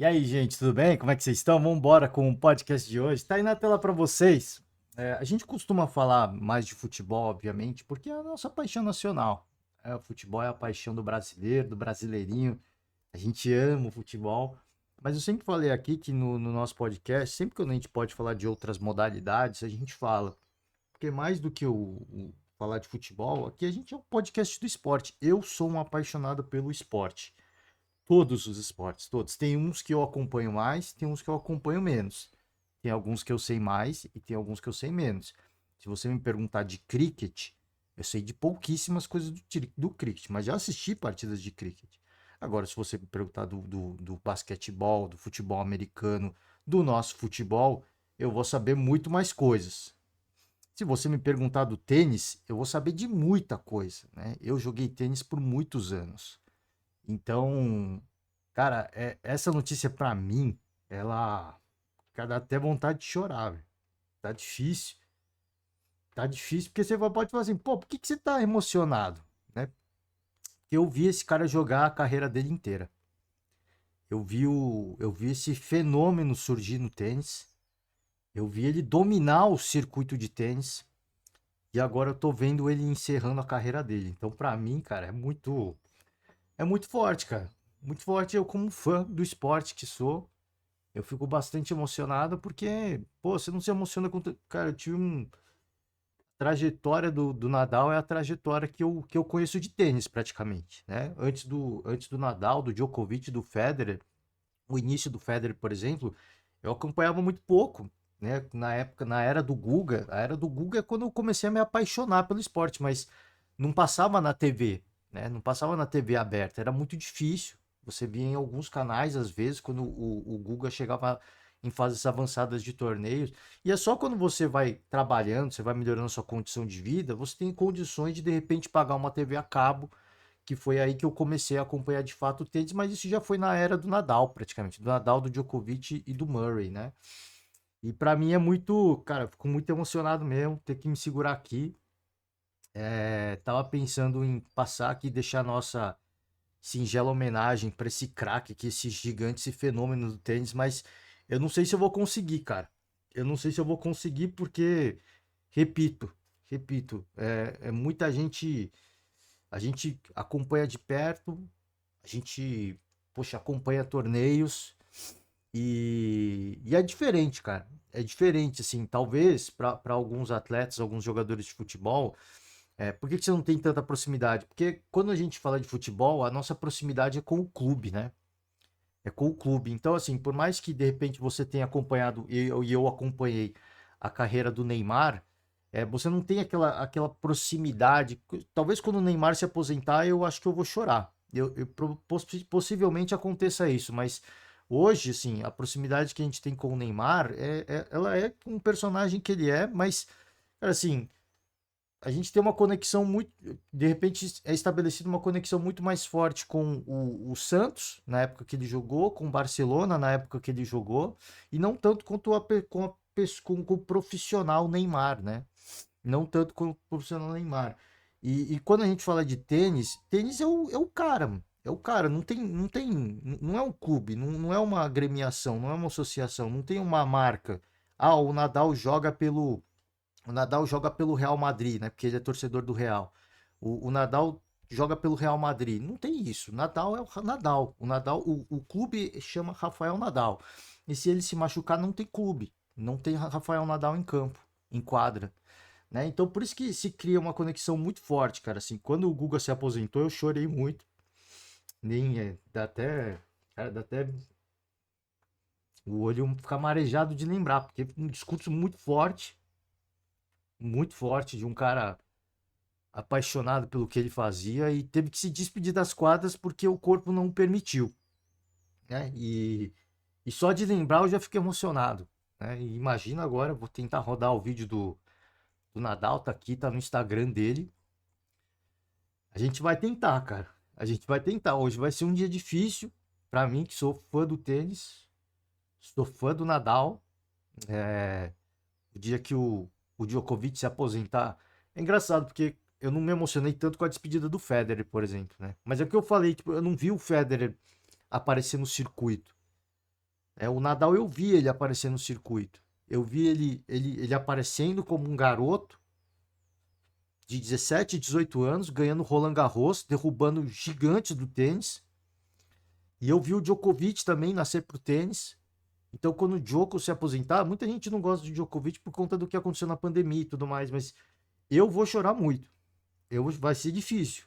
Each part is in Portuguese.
E aí, gente, tudo bem? Como é que vocês estão? Vamos embora com o podcast de hoje. Tá aí na tela para vocês. A gente costuma falar mais de futebol, obviamente, porque é a nossa paixão nacional. O futebol é a paixão do brasileiro, do brasileirinho. A gente ama o futebol. Mas eu sempre falei aqui que no nosso podcast, sempre que a gente pode falar de outras modalidades, a gente fala. Porque mais do que o falar de futebol, aqui a gente é um podcast do esporte. Eu sou um apaixonado pelo esporte. Todos os esportes, todos. Tem uns que eu acompanho mais, tem uns que eu acompanho menos. Tem alguns que eu sei mais e tem alguns que eu sei menos. Se você me perguntar de cricket, eu sei de pouquíssimas coisas do cricket, mas já assisti partidas de cricket. Agora, se você me perguntar do basquetebol, do futebol americano, do nosso futebol, eu vou saber muito mais coisas. Se você me perguntar do tênis, eu vou saber de muita coisa, né? Eu joguei tênis por muitos anos. Então, cara, essa notícia pra mim, ela dá até vontade de chorar, velho. Tá difícil, tá difícil, porque você pode falar assim, pô, por que que você tá emocionado, né? Porque eu vi esse cara jogar a carreira dele inteira. Eu vi esse fenômeno surgir no tênis. Eu vi ele dominar o circuito de tênis. E agora eu tô vendo ele encerrando a carreira dele. Então, pra mim, cara, é muito forte, cara. Muito forte. Eu, como fã do esporte que sou, eu fico bastante emocionado porque, pô, você não se emociona com. Cara, eu tive um. Trajetória do Nadal é a trajetória que eu conheço de tênis, praticamente, né? Antes do Nadal, do Djokovic, do Federer, o início do Federer, por exemplo, eu acompanhava muito pouco, né? Na época, na era do Guga. A era do Guga é quando eu comecei a me apaixonar pelo esporte, mas não passava na TV, né? Não passava na TV aberta, era muito difícil. Você via em alguns canais, às vezes, quando o Guga chegava em fases avançadas de torneios. E é só quando você vai trabalhando, você vai melhorando a sua condição de vida, você tem condições de repente pagar uma TV a cabo, que foi aí que eu comecei a acompanhar de fato o tênis, mas isso já foi na era do Nadal, praticamente, do Nadal, do Djokovic e do Murray, né? E pra mim é muito, cara, eu fico muito emocionado mesmo, ter que me segurar aqui. Tava pensando em passar aqui e deixar nossa singela homenagem pra esse craque aqui, esse gigante, esse fenômeno do tênis, mas eu não sei se eu vou conseguir, cara. Eu não sei se eu vou conseguir porque, repito, é muita gente, a gente acompanha de perto, a gente, poxa, acompanha torneios e é diferente, cara. É diferente, assim, talvez para alguns atletas, alguns jogadores de futebol, por que que você não tem tanta proximidade? Porque quando a gente fala de futebol, a nossa proximidade é com o clube, né? É com o clube. Então, assim, por mais que de repente você tenha acompanhado, e eu acompanhei a carreira do Neymar, você não tem aquela proximidade. Talvez quando o Neymar se aposentar, eu acho que eu vou chorar. Possivelmente aconteça isso, mas hoje, assim, a proximidade que a gente tem com o Neymar, ela é um personagem que ele é, mas, cara, assim, a gente tem uma conexão muito. De repente é estabelecida uma conexão muito mais forte com o Santos, na época que ele jogou, com o Barcelona, na época que ele jogou, e não tanto quanto com o profissional Neymar, né? Não tanto com o profissional Neymar. E quando a gente fala de tênis, tênis é o cara, mano. É o cara, não é um clube, não é uma agremiação, não é uma associação, não tem uma marca. Ah, o Nadal joga pelo Real Madrid, né? Porque ele é torcedor do Real. O Nadal joga pelo Real Madrid. Não tem isso. Nadal é o Nadal. O clube chama Rafael Nadal. E se ele se machucar, não tem clube. Não tem Rafael Nadal em campo, em quadra, né? Então por isso que se cria uma conexão muito forte, cara. Assim, quando o Guga se aposentou, eu chorei muito. Nem dá até o olho ficar marejado de lembrar, porque um discurso muito forte de um cara apaixonado pelo que ele fazia e teve que se despedir das quadras porque o corpo não permitiu, né? E só de lembrar eu já fiquei emocionado, né? E imagina agora, vou tentar rodar o vídeo do Nadal, tá aqui, tá no Instagram dele. A gente vai tentar, cara. A gente vai tentar. Hoje vai ser um dia difícil pra mim, que sou fã do tênis, sou fã do Nadal. É, o dia que o Djokovic se aposentar. É engraçado, porque eu não me emocionei tanto com a despedida do Federer, por exemplo, né? Mas é o que eu falei, tipo, eu não vi o Federer aparecer no circuito. O Nadal eu vi ele aparecer no circuito. Eu vi ele aparecendo como um garoto de 17, 18 anos, ganhando Roland Garros, derrubando gigantes do tênis. E eu vi o Djokovic também nascer pro tênis. Então, quando o Djoko se aposentar, muita gente não gosta do Djokovic por conta do que aconteceu na pandemia e tudo mais, mas eu vou chorar muito. Vai ser difícil.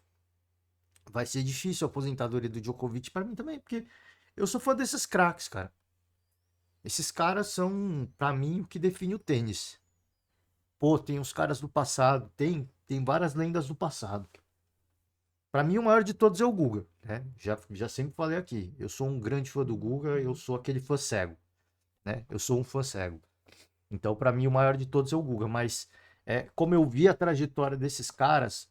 Vai ser difícil a aposentadoria do Djokovic para mim também, porque eu sou fã desses craques, cara. Esses caras são, pra mim, o que define o tênis. Pô, tem os caras do passado, tem várias lendas do passado. Pra mim, o maior de todos é o Guga, né? Já sempre falei aqui. Eu sou um grande fã do Guga, eu sou aquele fã cego, né? Eu sou um fã cego. Então, pra mim, o maior de todos é o Guga. Mas, como eu vi a trajetória desses caras,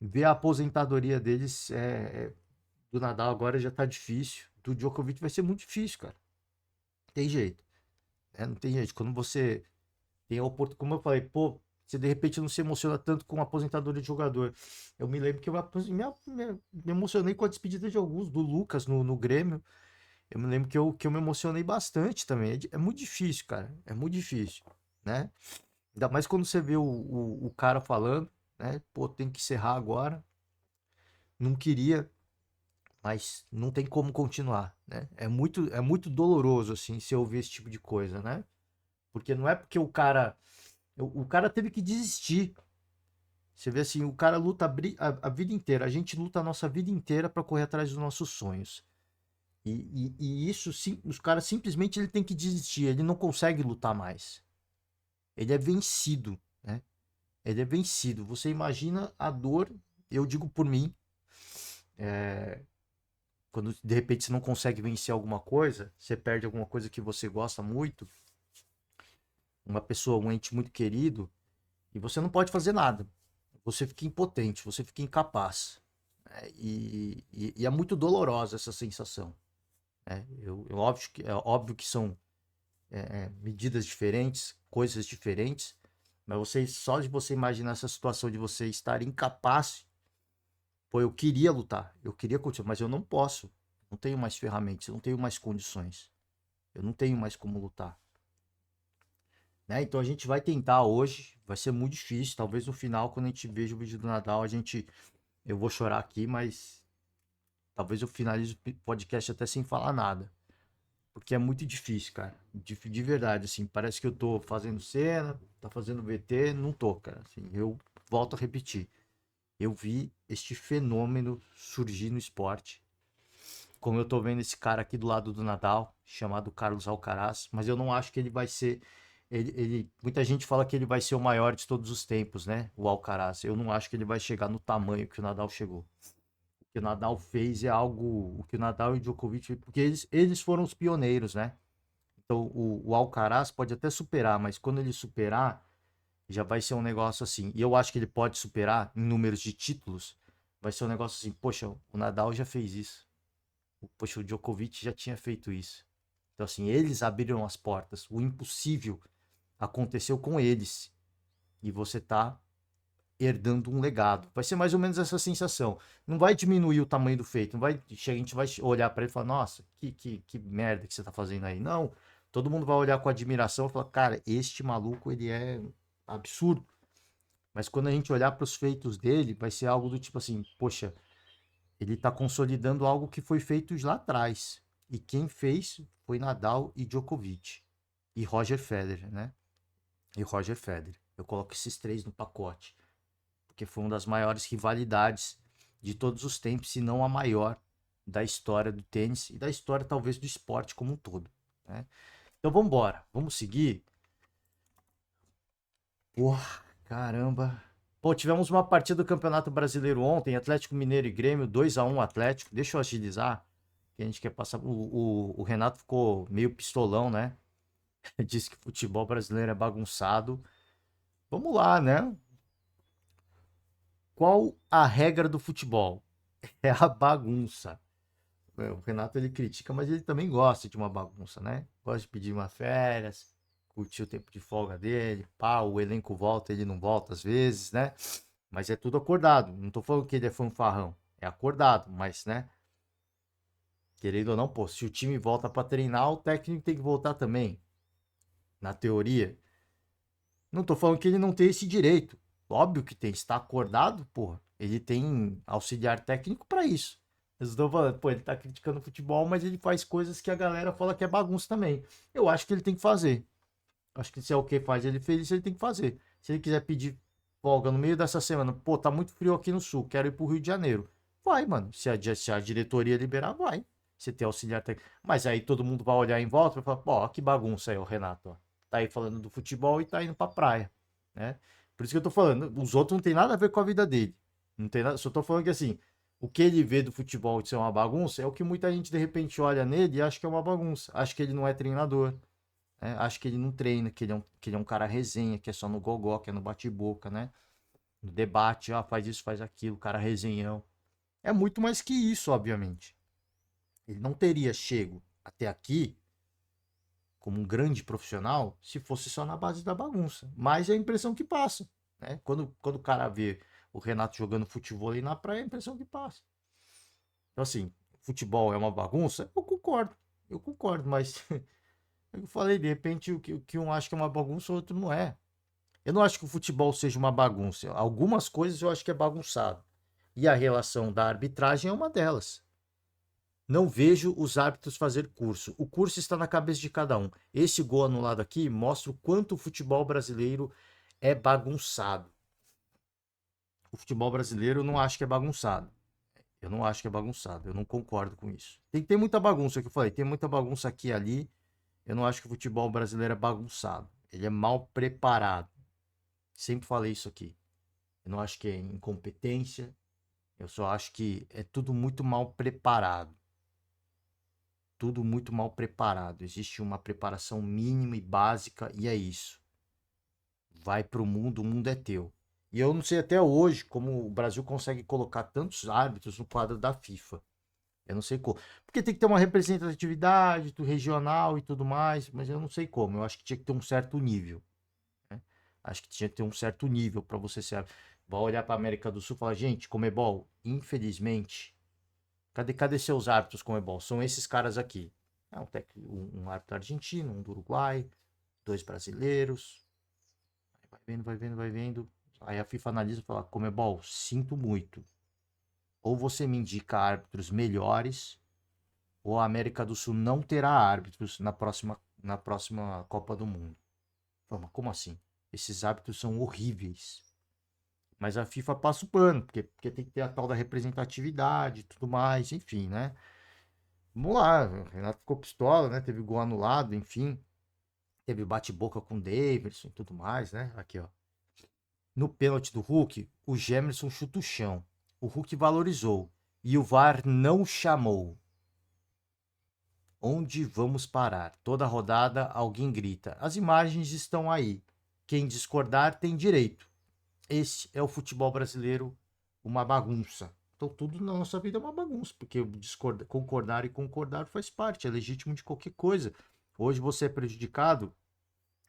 ver a aposentadoria deles, do Nadal agora já tá difícil. Do Djokovic vai ser muito difícil, cara. Tem jeito, né? Não tem jeito. Quando você tem a oportunidade, como eu falei, pô, você de repente não se emociona tanto com a aposentadoria de jogador. Eu me lembro que me emocionei com a despedida de alguns, do Lucas no Grêmio. Eu me lembro que eu me emocionei bastante também. É muito difícil, cara. É muito difícil, né? Ainda mais quando você vê o cara falando, né? Pô, tem que encerrar agora. Não queria, mas não tem como continuar, né? É muito doloroso, assim, se ouvir esse tipo de coisa, né? Porque não é porque o cara teve que desistir. Você vê assim, o cara luta a vida inteira. A gente luta a nossa vida inteira para correr atrás dos nossos sonhos. E isso, sim, os caras simplesmente ele tem que desistir. Ele não consegue lutar mais. Ele é vencido, né? Ele é vencido. Você imagina a dor, eu digo por mim, quando de repente você não consegue vencer alguma coisa, você perde alguma coisa que você gosta muito, uma pessoa, um ente muito querido, e você não pode fazer nada. Você fica impotente, você fica incapaz. E é muito dolorosa essa sensação. Né? É óbvio que são medidas diferentes, coisas diferentes, mas só de você imaginar essa situação de você estar incapaz, pô, eu queria lutar, eu queria continuar, mas eu não posso. Não tenho mais ferramentas, eu não tenho mais condições, eu não tenho mais como lutar. Né? Então a gente vai tentar hoje, vai ser muito difícil. Talvez no final, quando a gente veja o vídeo do Nadal, eu vou chorar aqui, mas talvez eu finalize o podcast até sem falar nada. Porque é muito difícil, cara. De verdade, assim. Parece que eu tô fazendo cena, tá fazendo VT. Não tô, cara. Assim, eu volto a repetir. Eu vi este fenômeno surgir no esporte. Como eu tô vendo esse cara aqui do lado do Nadal, chamado Carlos Alcaraz. Mas eu não acho que ele vai ser. Muita gente fala que ele vai ser o maior de todos os tempos, né? O Alcaraz. Eu não acho que ele vai chegar no tamanho que o Nadal chegou. O que o Nadal fez é algo. O que o Nadal e o Djokovic. Porque eles foram os pioneiros, né? Então, o Alcaraz pode até superar, mas quando ele superar, já vai ser um negócio assim. E eu acho que ele pode superar em números de títulos. Vai ser um negócio assim, poxa, o Nadal já fez isso. Poxa, o Djokovic já tinha feito isso. Então, assim, eles abriram as portas. O impossível aconteceu com eles. E você tá herdando um legado. Vai ser mais ou menos essa sensação. Não vai diminuir o tamanho do feito. Não vai, a gente vai olhar para ele e falar, nossa, que merda que você tá fazendo aí. Não. Todo mundo vai olhar com admiração e falar, cara, este maluco, ele é absurdo. Mas quando a gente olhar para os feitos dele, vai ser algo do tipo assim, poxa, ele tá consolidando algo que foi feito lá atrás. E quem fez foi Nadal e Djokovic. E Roger Federer, né? E Roger Federer. Eu coloco esses três no pacote porque foi uma das maiores rivalidades de todos os tempos, se não a maior da história do tênis e da história talvez do esporte como um todo. Né? Então vamos embora, vamos seguir. Porra, caramba. Pô, tivemos uma partida do Campeonato Brasileiro ontem, Atlético Mineiro e Grêmio, 2-1 Atlético. Deixa eu agilizar, que a gente quer passar. O Renato ficou meio pistolão, né? Disse que o futebol brasileiro é bagunçado. Vamos lá, né? Qual a regra do futebol? É a bagunça. O Renato ele critica, mas ele também gosta de uma bagunça, né? Gosta de pedir uma férias, curtir o tempo de folga dele, pá, o elenco volta, ele não volta às vezes, né? Mas é tudo acordado. Não tô falando que ele é fanfarrão, é acordado, mas, né? Querendo ou não, pô, se o time volta pra treinar, o técnico tem que voltar também, na teoria. Não tô falando que ele não tem esse direito. Óbvio que tem, está acordado, porra. Ele tem auxiliar técnico pra isso. Eu estou falando, pô, ele tá criticando o futebol, mas ele faz coisas que a galera fala que é bagunça também. Eu acho que ele tem que fazer. Acho que se é o que faz ele feliz, ele tem que fazer. Se ele quiser pedir folga no meio dessa semana, pô, tá muito frio aqui no sul, quero ir pro Rio de Janeiro. Vai, mano. Se a diretoria liberar, vai. Você tem auxiliar técnico. Mas aí todo mundo vai olhar em volta e falar, pô, ó, que bagunça aí, o Renato, ó. Tá aí falando do futebol e tá indo pra praia, né? Por isso que eu tô falando, os outros não tem nada a ver com a vida dele. Não tem nada, só tô falando que assim, o que ele vê do futebol de ser uma bagunça é o que muita gente de repente olha nele e acha que é uma bagunça. Acha que ele não é treinador, né? Acho que ele não treina, que ele é um cara resenha, que é só no gogó, que é no bate-boca, né? No debate, ah, faz isso, faz aquilo, cara resenhão. É muito mais que isso, obviamente. Ele não teria chego até aqui como um grande profissional se fosse só na base da bagunça. Mas é a impressão que passa, né? Quando o cara vê o Renato jogando futebol aí na praia, é a impressão que passa. Então, assim, futebol é uma bagunça? Eu concordo, mas eu falei, de repente, o que um acha que é uma bagunça, o outro não é. Eu não acho que o futebol seja uma bagunça. Algumas coisas eu acho que é bagunçado. E a relação da arbitragem é uma delas. Não vejo os árbitros fazer curso. O curso está na cabeça de cada um. Esse gol anulado aqui mostra o quanto o futebol brasileiro é bagunçado. O futebol brasileiro eu não acho que é bagunçado. Eu não acho que é bagunçado. Eu não concordo com isso. Tem muita bagunça que eu falei. Tem muita bagunça aqui e ali. Eu não acho que o futebol brasileiro é bagunçado. Ele é mal preparado. Sempre falei isso aqui. Eu não acho que é incompetência. Eu só acho que é tudo muito mal preparado. Tudo muito mal preparado. Existe uma preparação mínima e básica e é isso. Vai pro mundo, o mundo é teu. E eu não sei até hoje como o Brasil consegue colocar tantos árbitros no quadro da FIFA. Eu não sei como. Porque tem que ter uma representatividade do regional e tudo mais, mas eu não sei como. Eu acho que tinha que ter um certo nível, né? Acho que tinha que ter um certo nível para você ser. Vai olhar para a América do Sul e falar, gente, Comebol, infelizmente, cadê seus árbitros Comebol? São esses caras aqui. É um árbitro argentino, um do Uruguai, dois brasileiros. Vai vendo, vai vendo, vai vendo. Aí a FIFA analisa e fala, Comebol, sinto muito. Ou você me indica árbitros melhores, ou a América do Sul não terá árbitros na próxima Copa do Mundo. Fala, mas como assim? Esses árbitros são horríveis. Mas a FIFA passa o pano, porque tem que ter a tal da representatividade e tudo mais, enfim, né? Vamos lá, o Renato ficou pistola, né? Teve gol anulado, enfim. Teve bate-boca com o Davidson e tudo mais, né? Aqui, ó. No pênalti do Hulk, o Gemerson chuta o chão. O Hulk valorizou. E o VAR não chamou. Onde vamos parar? Toda rodada alguém grita. As imagens estão aí. Quem discordar tem direito. Esse é o futebol brasileiro, uma bagunça. Então tudo na nossa vida é uma bagunça, porque concordar e concordar faz parte, é legítimo de qualquer coisa. Hoje você é prejudicado,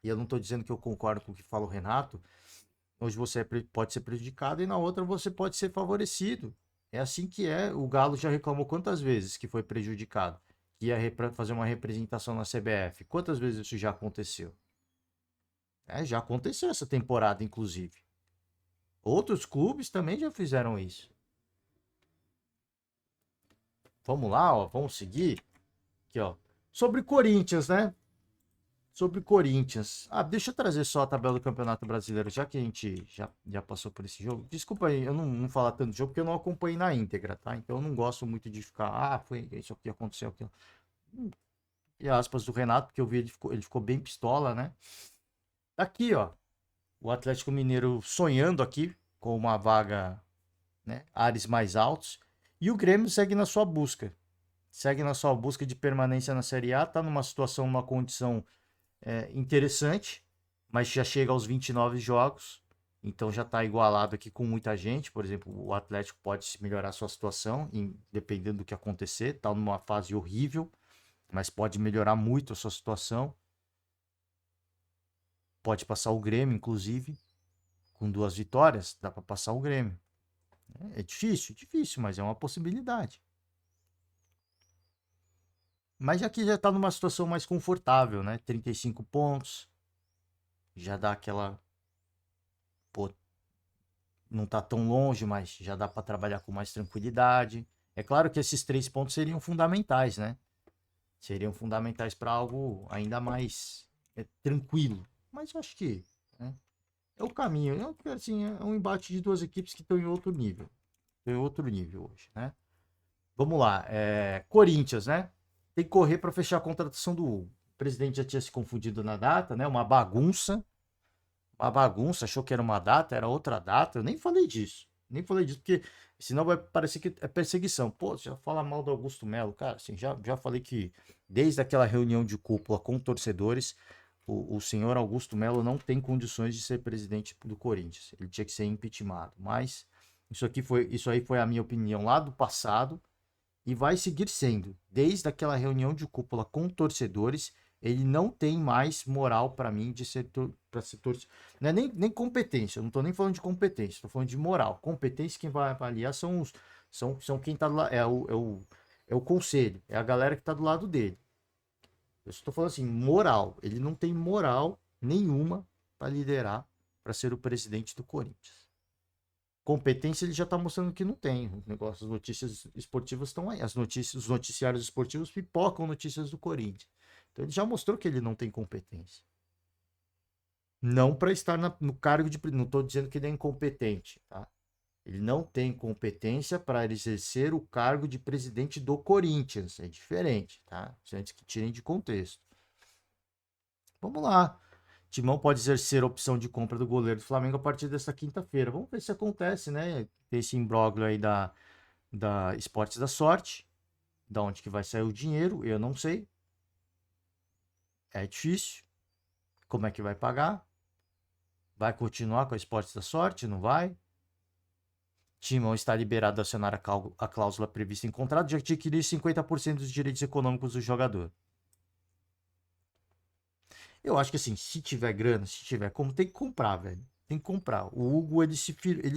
e eu não estou dizendo que eu concordo com o que fala o Renato, hoje você pode ser prejudicado e na outra você pode ser favorecido. É assim que é. O Galo já reclamou quantas vezes que foi prejudicado, que ia fazer uma representação na CBF. Quantas vezes isso já aconteceu? Já aconteceu essa temporada, inclusive. Outros clubes também já fizeram isso. Vamos lá, ó, vamos seguir. Aqui, ó. Sobre Corinthians, né? Sobre Corinthians. Ah, deixa eu trazer só a tabela do Campeonato Brasileiro, já que a gente já passou por esse jogo. Desculpa aí, eu não falar tanto do jogo, porque eu não acompanhei na íntegra, tá? Então eu não gosto muito de ficar, foi isso aqui, aconteceu aquilo. E aspas do Renato, porque eu vi ele ficou bem pistola, né? Tá aqui, ó. O Atlético Mineiro sonhando aqui com uma vaga, né? Ares mais altos. E o Grêmio segue na sua busca. Segue na sua busca de permanência na Série A, tá numa situação, numa condição interessante, mas já chega aos 29 jogos, então já está igualado aqui com muita gente. Por exemplo, o Atlético pode melhorar sua situação, dependendo do que acontecer, está numa fase horrível, mas pode melhorar muito a sua situação. Pode passar o Grêmio, inclusive, com 2 vitórias, dá para passar o Grêmio. É difícil, difícil, mas é uma possibilidade. Mas aqui já tá numa situação mais confortável, né? 35 pontos. Já dá aquela. Pô, não tá tão longe, mas já dá para trabalhar com mais tranquilidade. É claro que esses 3 pontos seriam fundamentais, né? Seriam fundamentais para algo ainda mais tranquilo. Mas eu acho que né, é o caminho. Assim, é um embate de duas equipes que estão em outro nível. Estão em outro nível hoje, né? Vamos lá. Corinthians, né? Tem que correr para fechar a contratação do Hugo. O presidente já tinha se confundido na data, né? Uma bagunça. Uma bagunça. Achou que era uma data, era outra data. Eu nem falei disso. Nem falei disso, porque senão vai parecer que é perseguição. Pô, você já fala mal do Augusto Melo. Cara, assim, já falei que desde aquela reunião de cúpula com torcedores, o senhor Augusto Melo não tem condições de ser presidente do Corinthians. Ele tinha que ser impeachmentado. Mas isso aí foi a minha opinião lá do passado e vai seguir sendo. Desde aquela reunião de cúpula com torcedores, ele não tem mais moral para mim de ser para ser torcedor. Não é nem competência, eu não estou nem falando de competência, estou falando de moral. Competência quem vai avaliar são quem está lá, é o conselho, é a galera que está do lado dele. Eu estou falando assim, moral. Ele não tem moral nenhuma para liderar, para ser o presidente do Corinthians. Competência ele já está mostrando que não tem. O negócio, as notícias esportivas estão aí. Os noticiários esportivos pipocam notícias do Corinthians. Então ele já mostrou que ele não tem competência. Não para estar no cargo de. Não estou dizendo que ele é incompetente, tá? Ele não tem competência para exercer o cargo de presidente do Corinthians. É diferente, tá? Antes que tirem de contexto. Vamos lá. Timão pode exercer a opção de compra do goleiro do Flamengo a partir desta quinta-feira. Vamos ver se acontece, né? Tem esse imbróglio aí da Esportes da Sorte. Da onde que vai sair o dinheiro, eu não sei. É difícil. Como é que vai pagar? Vai continuar com a Esportes da Sorte? Não vai? Timão está liberado a acionar a cláusula prevista em contrato de adquirir 50% dos direitos econômicos do jogador. Eu acho que assim, se tiver grana, se tiver como, tem que comprar, velho. Tem que comprar. O Hugo, ele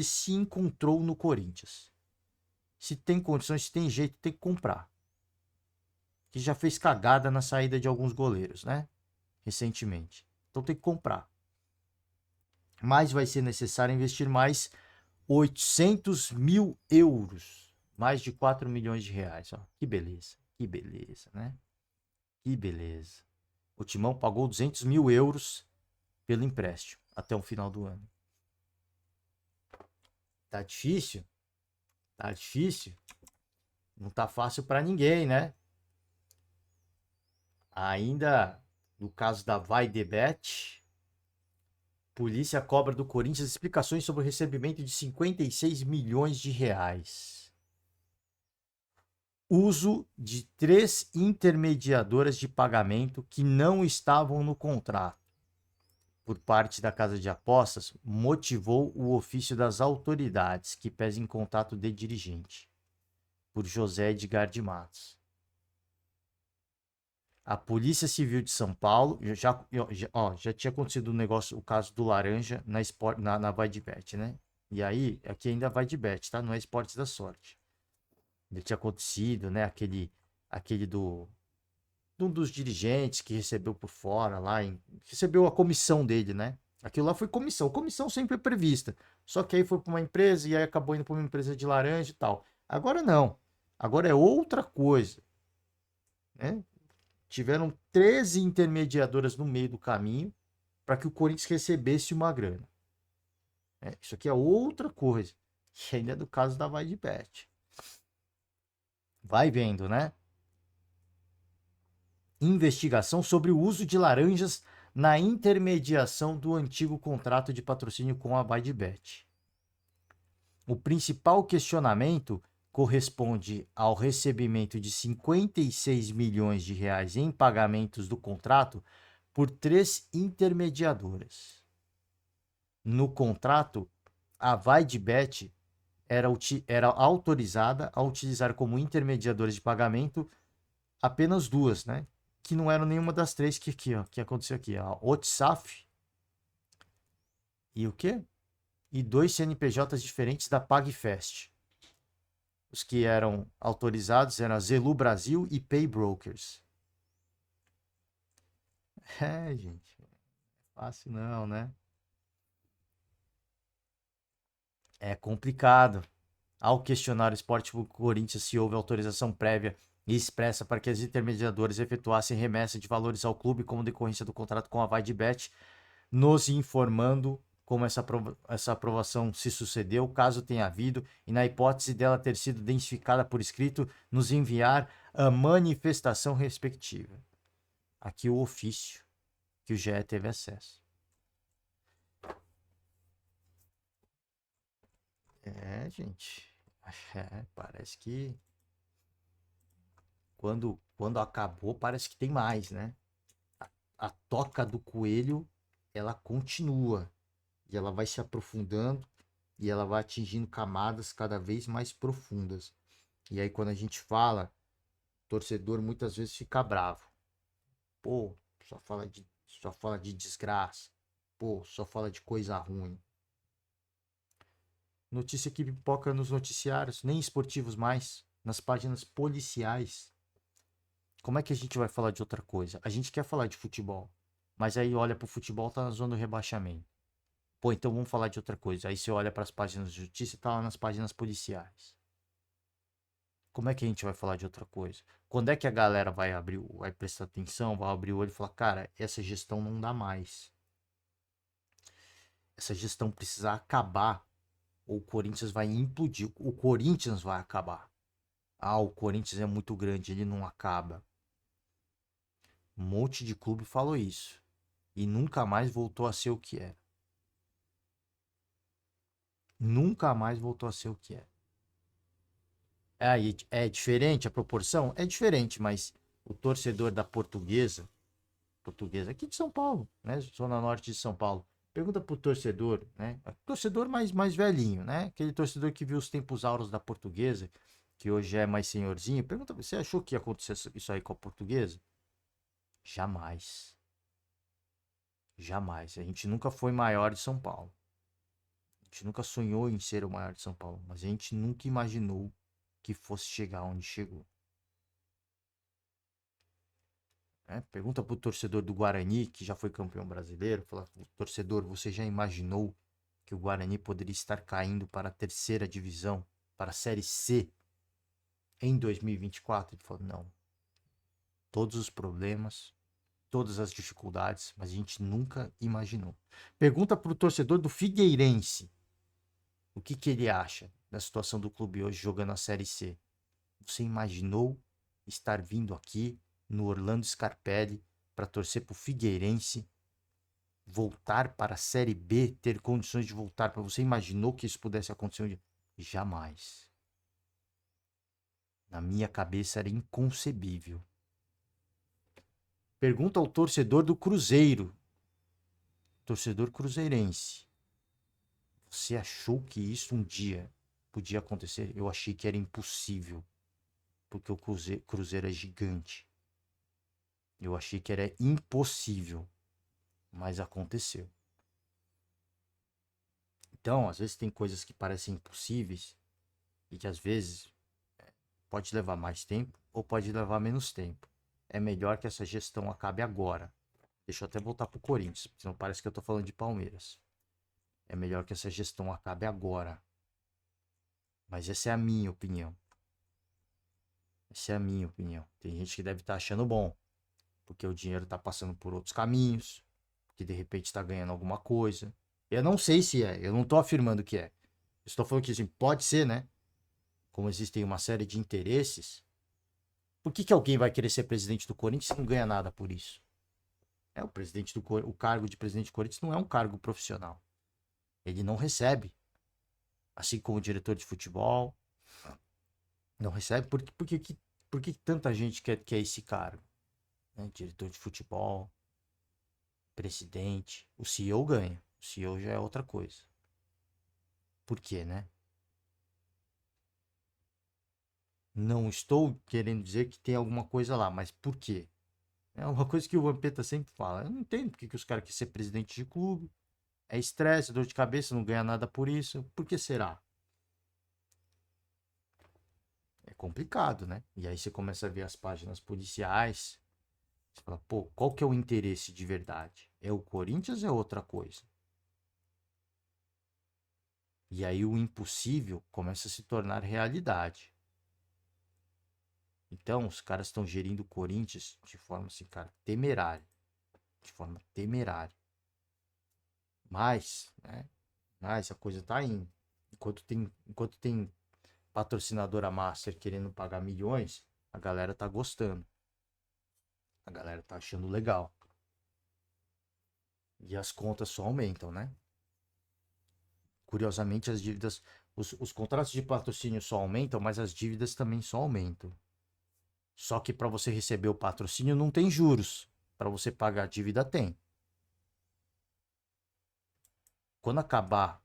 se encontrou no Corinthians. Se tem condições, se tem jeito, tem que comprar. Que já fez cagada na saída de alguns goleiros, né? Recentemente. Então tem que comprar. Mas vai ser necessário investir mais 800 mil euros. Mais de 4 milhões de reais. Ó. Que beleza. Que beleza, né? Que beleza. O Timão pagou 200 mil euros pelo empréstimo até o final do ano. Tá difícil? Tá difícil? Não tá fácil para ninguém, né? Ainda no caso da Vaidebet, polícia cobra do Corinthians explicações sobre o recebimento de 56 milhões de reais. Uso de 3 intermediadoras de pagamento que não estavam no contrato por parte da casa de apostas motivou o ofício das autoridades que pesa em contato de dirigente, por José Edgar de Matos. A Polícia Civil de São Paulo já tinha acontecido o caso do Laranja na Vai de Bet, né? E aí, aqui ainda vai de Bet, tá? Não é Esportes da Sorte. Ele tinha acontecido, né? Aquele de um dos dirigentes que recebeu por fora lá, recebeu a comissão dele, né? Aquilo lá foi comissão. Comissão sempre é prevista. Só que aí foi para uma empresa e aí acabou indo para uma empresa de laranja e tal. Agora não. Agora é outra coisa, né? Tiveram 13 intermediadoras no meio do caminho para que o Corinthians recebesse uma grana. Isso aqui é outra coisa. Que ainda é do caso da Vai de Bet. Vai vendo, né? Investigação sobre o uso de laranjas na intermediação do antigo contrato de patrocínio com a Vai de Bet. O principal questionamento corresponde ao recebimento de 56 milhões de reais em pagamentos do contrato por 3 intermediadoras. No contrato, a Vaidbet era autorizada a utilizar como intermediadoras de pagamento apenas 2, né? Que não eram nenhuma das 3 que aconteceu aqui. A Otsaf e o quê? E 2 CNPJs diferentes da PagFest. Os que eram autorizados eram a Zelu Brasil e Pay Brokers. É, gente, fácil não, né? É complicado. Ao questionar o Esporte Clube Corinthians se houve autorização prévia e expressa para que as intermediadoras efetuassem remessa de valores ao clube como decorrência do contrato com a VaideBet, nos informando como essa aprovação se sucedeu, caso tenha havido, e na hipótese dela ter sido identificada por escrito, nos enviar a manifestação respectiva. Aqui o ofício que o GE teve acesso. É, gente. Parece que quando acabou, parece que tem mais, né? A toca do coelho, ela continua. E ela vai se aprofundando e ela vai atingindo camadas cada vez mais profundas. E aí, quando a gente fala, o torcedor muitas vezes fica bravo. Pô, só fala de desgraça. Pô, só fala de coisa ruim. Notícia que pipoca nos noticiários, nem esportivos mais, nas páginas policiais. Como é que a gente vai falar de outra coisa? A gente quer falar de futebol, mas aí olha pro futebol, tá na zona do rebaixamento. Pô, então vamos falar de outra coisa. Aí você olha para as páginas de justiça e tá lá nas páginas policiais. Como é que a gente vai falar de outra coisa? Quando é que a galera vai prestar atenção, vai abrir o olho e falar, cara, essa gestão não dá mais. Essa gestão precisa acabar ou o Corinthians vai implodir. O Corinthians vai acabar. Ah, o Corinthians é muito grande, ele não acaba. Um monte de clube falou isso. E nunca mais voltou a ser o que era. Nunca mais voltou a ser o que era. É diferente a proporção? É diferente, mas o torcedor da portuguesa aqui de São Paulo, né? Zona Norte de São Paulo. Pergunta pro torcedor, né? Torcedor mais velhinho, né? Aquele torcedor que viu os tempos áureos da portuguesa, que hoje é mais senhorzinho. Pergunta, você achou que ia acontecer isso aí com a portuguesa? Jamais. Jamais. A gente nunca foi maior de São Paulo. A gente nunca sonhou em ser o maior de São Paulo, mas a gente nunca imaginou que fosse chegar onde chegou. Né? Pergunta pro torcedor do Guarani, que já foi campeão brasileiro, fala, torcedor, você já imaginou que o Guarani poderia estar caindo para a terceira divisão, para a Série C em 2024? Ele falou, não. Todos os problemas, todas as dificuldades, mas a gente nunca imaginou. Pergunta pro torcedor do Figueirense, o que ele acha da situação do clube hoje jogando a Série C. Você imaginou estar vindo aqui no Orlando Scarpelli para torcer para o Figueirense, voltar para a Série B, ter condições de voltar? Para você imaginou que isso pudesse acontecer? Jamais. Na minha cabeça era inconcebível. Pergunta ao torcedor do Cruzeiro, torcedor cruzeirense. Você achou que isso um dia podia acontecer? Eu achei que era impossível, porque o Cruzeiro é gigante. Eu achei que era impossível, mas aconteceu. Então, às vezes tem coisas que parecem impossíveis e que às vezes pode levar mais tempo ou pode levar menos tempo. É melhor que essa gestão acabe agora. Deixa eu até voltar pro Corinthians, senão parece que eu tô falando de Palmeiras. É melhor que essa gestão acabe agora. Mas essa é a minha opinião. Essa é a minha opinião. Tem gente que deve estar achando bom, porque o dinheiro está passando por outros caminhos, que de repente está ganhando alguma coisa. Eu não sei se é, eu não estou afirmando que é. Estou falando que assim, pode ser, né? Como existem uma série de interesses. Por que alguém vai querer ser presidente do Corinthians se não ganha nada por isso? O cargo de presidente do Corinthians não é um cargo profissional. Ele não recebe. Assim como o diretor de futebol não recebe. Por que tanta gente quer esse cargo? Né? Diretor de futebol, presidente. O CEO ganha. O CEO já é outra coisa. Por quê, né? Não estou querendo dizer que tem alguma coisa lá, mas por quê? É uma coisa que o Vampeta sempre fala. Eu não entendo porque que os caras querem ser presidente de clube. É estresse, dor de cabeça, não ganha nada por isso. Por que será? É complicado, né? E aí você começa a ver as páginas policiais, Você fala, pô, qual que é o interesse de verdade? É o Corinthians ou é outra coisa? E aí o impossível começa a se tornar realidade. Então, os caras estão gerindo o Corinthians de forma assim, cara, temerária. De forma temerária. Mas, né? Mas a coisa tá indo. Enquanto tem patrocinadora master querendo pagar milhões, a galera tá gostando. A galera tá achando legal. E as contas só aumentam, né? Curiosamente, as dívidas. Os contratos de patrocínio só aumentam, mas as dívidas também só aumentam. Só que para você receber o patrocínio não tem juros. Para você pagar a dívida tem. Quando acabar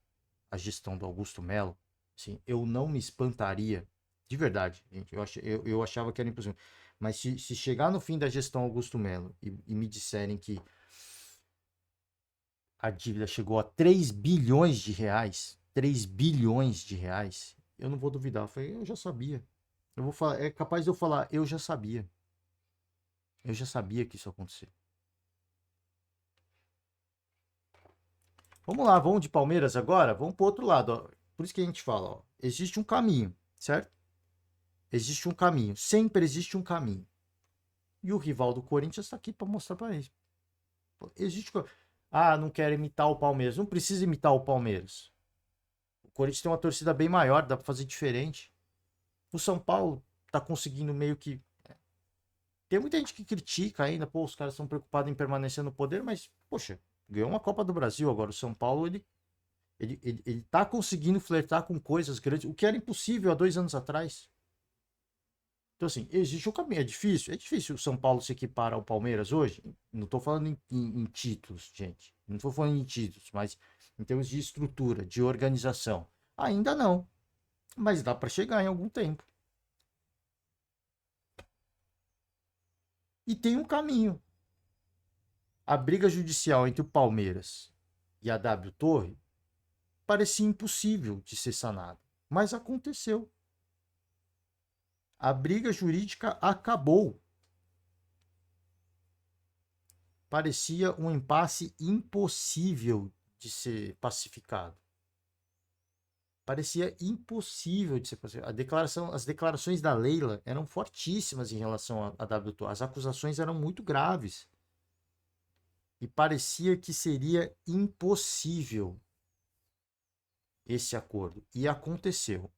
a gestão do Augusto Melo, assim, eu não me espantaria, de verdade, gente, eu achava que era impossível. Mas se chegar no fim da gestão Augusto Melo e me disserem que a dívida chegou a 3 bilhões de reais, 3 bilhões de reais, eu não vou duvidar. Eu falei, eu já sabia. Eu vou falar, é capaz de eu falar, eu já sabia. Eu já sabia que isso ia acontecer. Vamos lá, vamos de Palmeiras agora? Vamos para o outro lado. Ó. Por isso que a gente fala, ó, existe um caminho, certo? Existe um caminho. Sempre existe um caminho. E o rival do Corinthians está aqui para mostrar para eles. Existe. Ah, não quero imitar o Palmeiras. Não precisa imitar o Palmeiras. O Corinthians tem uma torcida bem maior, dá para fazer diferente. O São Paulo tá conseguindo meio que. Tem muita gente que critica ainda, pô, os caras estão preocupados em permanecer no poder, mas, poxa, ganhou uma Copa do Brasil agora. O São Paulo, ele tá conseguindo flertar com coisas grandes, o que era impossível há 2 anos atrás. Então, assim, existe um caminho. É difícil? É difícil o São Paulo se equipar ao Palmeiras hoje? Não estou falando em títulos, gente. Não estou falando em títulos, mas em termos de estrutura, de organização. Ainda não. Mas dá para chegar em algum tempo. E tem um caminho. A briga judicial entre o Palmeiras e a W Torre parecia impossível de ser sanada. Mas aconteceu. A briga jurídica acabou. Parecia um impasse impossível de ser pacificado. Parecia impossível de ser pacificado. As declarações da Leila eram fortíssimas em relação a WTO. As acusações eram muito graves. E parecia que seria impossível esse acordo. E aconteceu.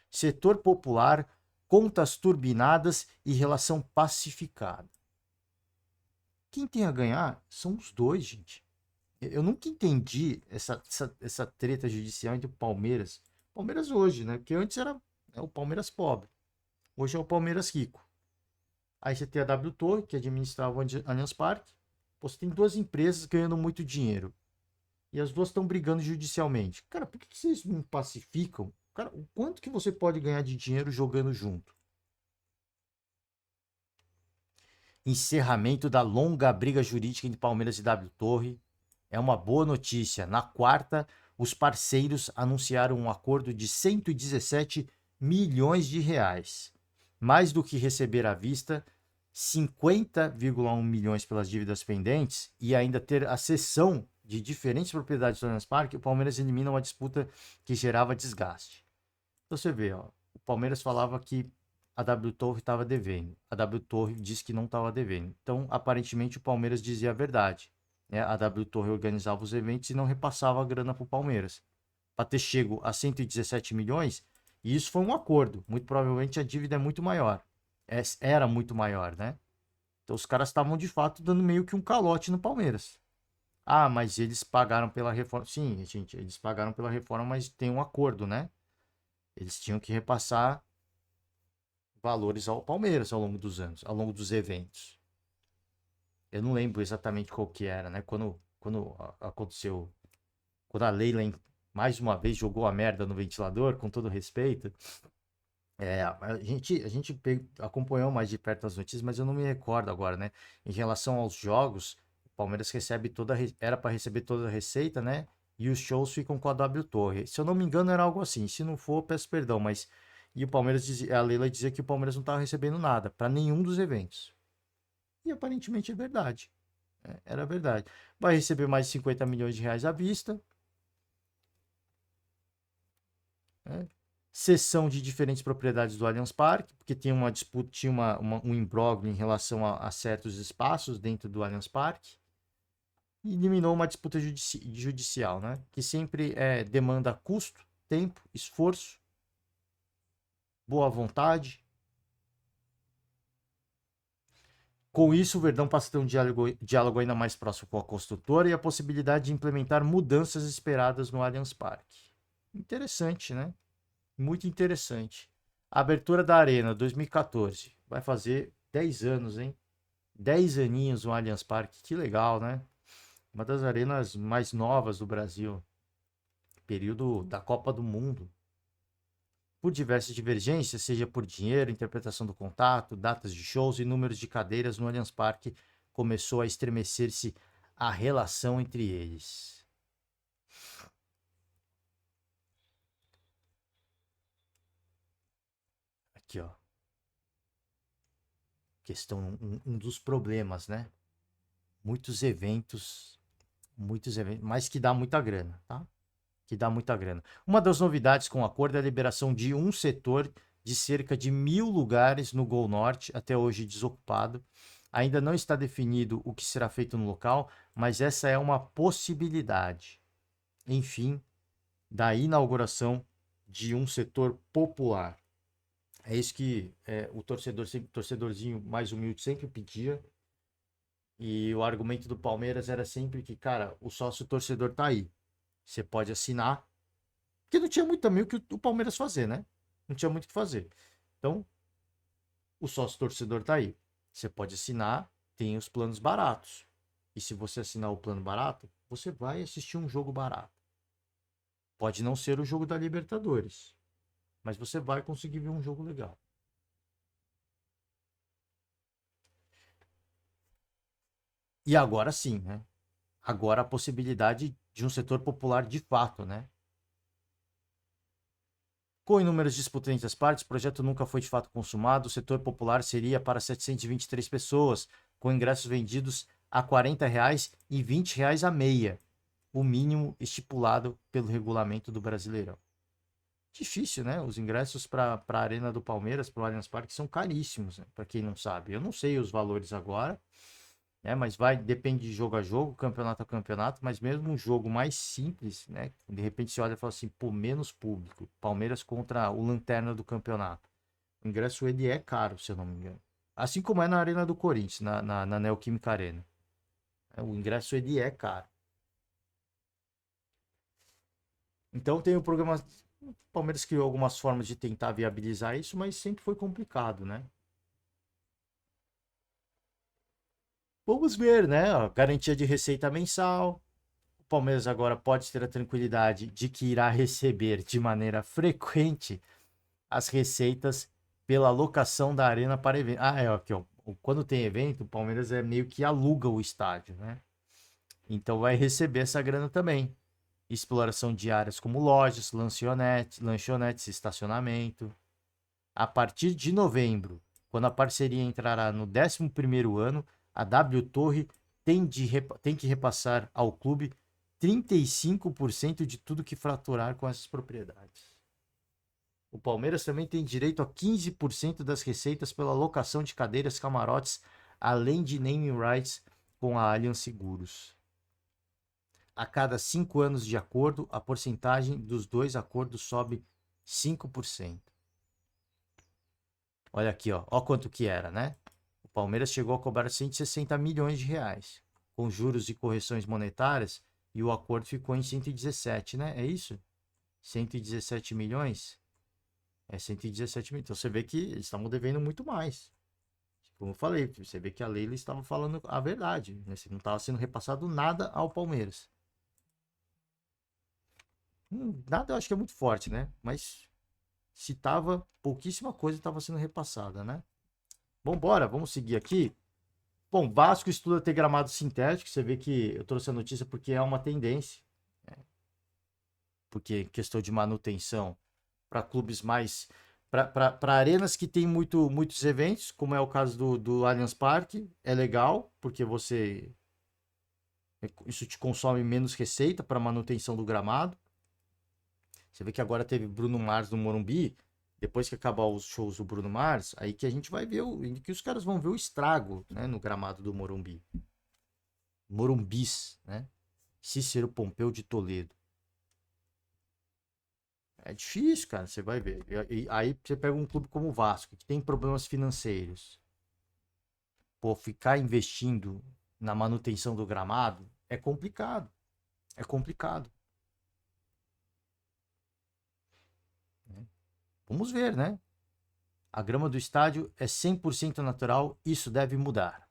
Setor popular, contas turbinadas e relação pacificada. Quem tem a ganhar são os dois, gente. Eu nunca entendi essa treta judicial entre o Palmeiras. Palmeiras hoje, né? Porque antes era o Palmeiras pobre. Hoje é o Palmeiras rico. Aí você tem a W Torre, que administrava o Allianz Parque. Você tem duas empresas ganhando muito dinheiro. E as duas estão brigando judicialmente. Cara, por que vocês não pacificam? Cara, o quanto que você pode ganhar de dinheiro jogando junto? Encerramento da longa briga jurídica entre Palmeiras e W Torre. É uma boa notícia. Na quarta, os parceiros anunciaram um acordo de 117 milhões de reais. Mais do que receber à vista, 50,1 milhões pelas dívidas pendentes e ainda ter a cessão de diferentes propriedades do Allianz Parque, o Palmeiras elimina uma disputa que gerava desgaste. Então você vê, ó, o Palmeiras falava que a W Torre estava devendo. A W Torre disse que não estava devendo. Então, aparentemente, o Palmeiras dizia a verdade. Né? A W Torre organizava os eventos e não repassava a grana para o Palmeiras. Para ter chego a 117 milhões, e isso foi um acordo. Muito provavelmente a dívida é muito maior. Era muito maior, né? Então, os caras estavam, de fato, dando meio que um calote no Palmeiras. Ah, mas eles pagaram pela reforma. Sim, gente, eles pagaram pela reforma, mas tem um acordo, né? Eles tinham que repassar valores ao Palmeiras ao longo dos anos, ao longo dos eventos. Eu não lembro exatamente qual que era, né? Quando aconteceu, quando a Leila mais uma vez jogou a merda no ventilador, com todo respeito. A gente acompanhou mais de perto as notícias, mas eu não me recordo agora, né? Em relação aos jogos, o Palmeiras recebe era para receber toda a receita, né? E os shows ficam com a W Torre. Se eu não me engano, era algo assim. Se não for, peço perdão, mas e o Palmeiras dizia, a Leila dizia que o Palmeiras não estava recebendo nada para nenhum dos eventos. E aparentemente é verdade. Era verdade. Vai receber mais de 50 milhões de reais à vista. Né? Cessão de diferentes propriedades do Allianz Parque, porque tinha uma disputa, tinha um imbróglio em relação a certos espaços dentro do Allianz Parque. E eliminou uma disputa judicial, né? Que sempre demanda custo, tempo, esforço, boa vontade. Com isso, o Verdão passa a ter um diálogo ainda mais próximo com a construtora e a possibilidade de implementar mudanças esperadas no Allianz Parque. Interessante, né? Muito interessante. A abertura da Arena 2014. Vai fazer 10 anos, hein? 10 aninhos no Allianz Parque. Que legal, né? Uma das arenas mais novas do Brasil. Período da Copa do Mundo. Por diversas divergências, seja por dinheiro, interpretação do contato, datas de shows e números de cadeiras no Allianz Parque, começou a estremecer-se a relação entre eles. Aqui, ó. Questão, um dos problemas, né? Muitos eventos, mas que dá muita grana, tá? Que dá muita grana. Uma das novidades com o acordo é a liberação de um setor de cerca de 1.000 lugares no Gol Norte, até hoje desocupado. Ainda não está definido o que será feito no local, mas essa é uma possibilidade. Enfim, da inauguração de um setor popular. É isso que o torcedorzinho mais humilde sempre pedia. E o argumento do Palmeiras era sempre que, cara, o sócio torcedor tá aí. Você pode assinar. Porque não tinha muito também o que o Palmeiras fazer, né? Não tinha muito o que fazer. Então, o sócio torcedor tá aí. Você pode assinar, tem os planos baratos. E se você assinar o plano barato, você vai assistir um jogo barato. Pode não ser o jogo da Libertadores, mas você vai conseguir ver um jogo legal. E agora sim, né? Agora a possibilidade de um setor popular de fato, né? Com inúmeras disputas entre as partes, o projeto nunca foi de fato consumado. O setor popular seria para 723 pessoas, com ingressos vendidos a R$ 40 e R$ 20 a meia, o mínimo estipulado pelo regulamento do Brasileirão. Difícil, né? Os ingressos para a Arena do Palmeiras, para o Allianz Parque, são caríssimos, né? Para quem não sabe. Eu não sei os valores agora, né? Mas depende de jogo a jogo, campeonato a campeonato, mas mesmo um jogo mais simples, né? De repente você olha e fala assim, pô, menos público. Palmeiras contra o lanterna do campeonato. O ingresso ele é caro, se eu não me engano. Assim como é na Arena do Corinthians, na Neoquímica Arena. O ingresso ele é caro. Então tem o programa. O Palmeiras criou algumas formas de tentar viabilizar isso, mas sempre foi complicado, né? Vamos ver, né? Ó, garantia de receita mensal. O Palmeiras agora pode ter a tranquilidade de que irá receber de maneira frequente as receitas pela locação da arena para evento. Ah, é, aqui, ó. Quando tem evento, o Palmeiras é meio que aluga o estádio, né? Então vai receber essa grana também. Exploração de áreas como lojas, lanchonetes, estacionamento. A partir de novembro, quando a parceria entrará no 11º ano, a W Torre tem que repassar ao clube 35% de tudo que fraturar com essas propriedades. O Palmeiras também tem direito a 15% das receitas pela locação de cadeiras, camarotes, além de naming rights com a Allianz Seguros. A cada 5 anos de acordo, a porcentagem dos dois acordos sobe 5%. Olha aqui, ó quanto que era, né? O Palmeiras chegou a cobrar 160 milhões de reais, com juros e correções monetárias, e o acordo ficou em 117, né? É isso? 117 milhões? É 117 milhões. Então você vê que eles estavam devendo muito mais. Como eu falei, você vê que a Leila estava falando a verdade, né? Não estava sendo repassado nada ao Palmeiras. Nada eu acho que é muito forte, né? Mas se tava, pouquíssima coisa estava sendo repassada, né? Bom, bora, vamos seguir aqui. Bom, Vasco estuda ter gramado sintético. Você vê que eu trouxe a notícia porque é uma tendência. Né? Porque questão de manutenção para clubes mais Para arenas que tem muitos eventos, como é o caso do Allianz Parque, é legal, porque isso te consome menos receita para manutenção do gramado. Você vê que agora teve Bruno Mars no Morumbi, depois que acabar os shows do Bruno Mars, aí que a gente vai ver, que os caras vão ver o estrago, né, no gramado do Morumbi. Morumbis, né? Cícero Pompeu de Toledo. É difícil, cara, você vai ver. E aí você pega um clube como o Vasco, que tem problemas financeiros. Pô, ficar investindo na manutenção do gramado é complicado. É complicado. Né? Vamos ver, né? A grama do estádio é 100% natural, isso deve mudar.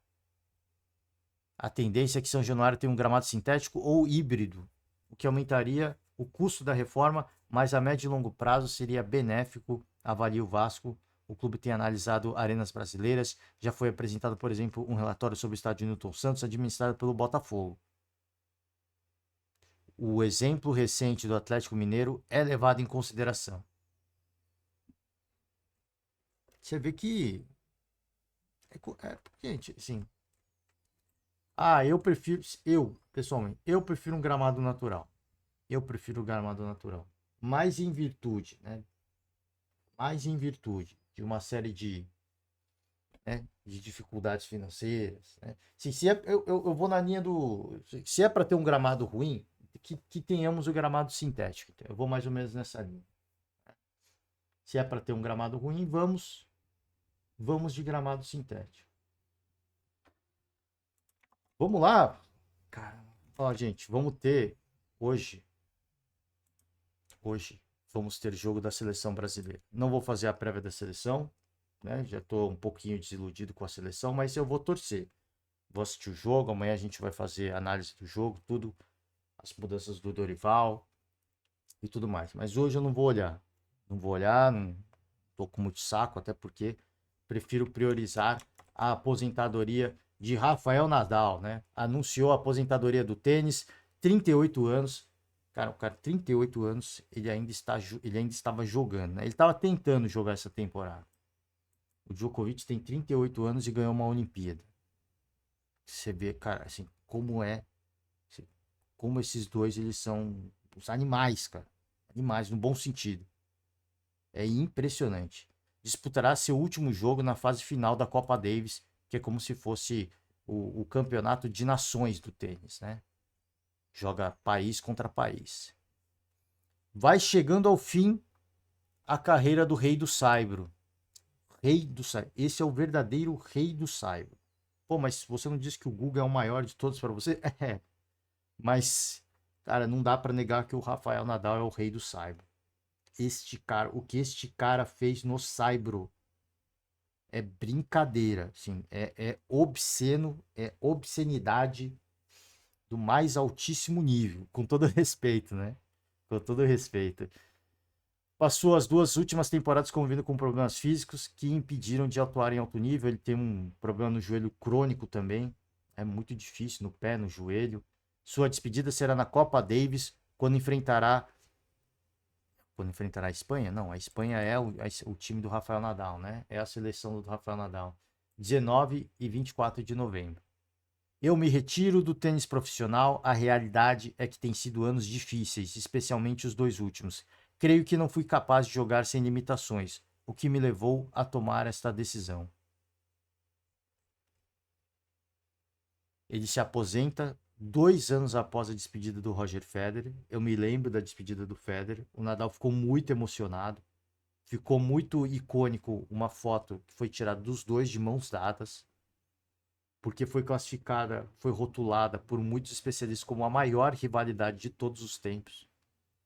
A tendência é que São Januário tenha um gramado sintético ou híbrido, o que aumentaria o custo da reforma, mas a médio e longo prazo seria benéfico, avalia o Vasco. O clube tem analisado arenas brasileiras, já foi apresentado, por exemplo, um relatório sobre o estádio Newton Santos, administrado pelo Botafogo. O exemplo recente do Atlético Mineiro é levado em consideração. Você vê que gente, assim, pessoalmente, eu prefiro um gramado natural. Eu prefiro o gramado natural. Mais em virtude, né? Mais em virtude de uma série de dificuldades financeiras, né? Se é, eu vou na linha do. Se é para ter um gramado ruim, que tenhamos o gramado sintético. Eu vou mais ou menos nessa linha. Se é para ter um gramado ruim, vamos de gramado sintético. Vamos lá. Cara, ó, gente, vamos ter hoje vamos ter jogo da seleção brasileira. Não vou fazer a prévia da seleção, né? Já estou um pouquinho desiludido com a seleção, mas eu vou torcer. Vou assistir o jogo, amanhã a gente vai fazer análise do jogo, tudo, as mudanças do Dorival e tudo mais. Mas hoje eu não vou olhar. Não vou olhar, não tô com muito saco, até porque prefiro priorizar a aposentadoria de Rafael Nadal, né? Anunciou a aposentadoria do tênis, 38 anos. Cara, o cara, 38 anos, ele ainda estava jogando, né? Ele estava tentando jogar essa temporada. O Djokovic tem 38 anos e ganhou uma Olimpíada. Você vê, cara, assim, como esses dois, eles são os animais, cara. Animais, no bom sentido. É impressionante. Disputará seu último jogo na fase final da Copa Davis, que é como se fosse o campeonato de nações do tênis, né? Joga país contra país. Vai chegando ao fim a carreira do Rei do Saibro. Rei do Saibro. Esse é o verdadeiro Rei do Saibro. Pô, mas você não disse que o Google é o maior de todos para você? É. Mas, cara, não dá para negar que o Rafael Nadal é o Rei do Saibro. O que este cara fez no Saibro é brincadeira, assim, é obsceno, é obscenidade do mais altíssimo nível, com todo respeito, né? Com todo respeito. Passou as duas últimas temporadas convivendo com problemas físicos que impediram de atuar em alto nível. Ele tem um problema no joelho crônico também. É muito difícil no pé, no joelho. Sua despedida será na Copa Davis, quando enfrentará a Espanha. Não, a Espanha é o time do Rafael Nadal, né? É a seleção do Rafael Nadal. 19 e 24 de novembro. Eu me retiro do tênis profissional. A realidade é que tem sido anos difíceis, especialmente os dois últimos. Creio que não fui capaz de jogar sem limitações, o que me levou a tomar esta decisão. Ele se aposenta 2 anos após a despedida do Roger Federer. Eu me lembro da despedida do Federer. O Nadal ficou muito emocionado. Ficou muito icônico uma foto que foi tirada dos dois de mãos dadas, porque foi classificada, foi rotulada por muitos especialistas como a maior rivalidade de todos os tempos,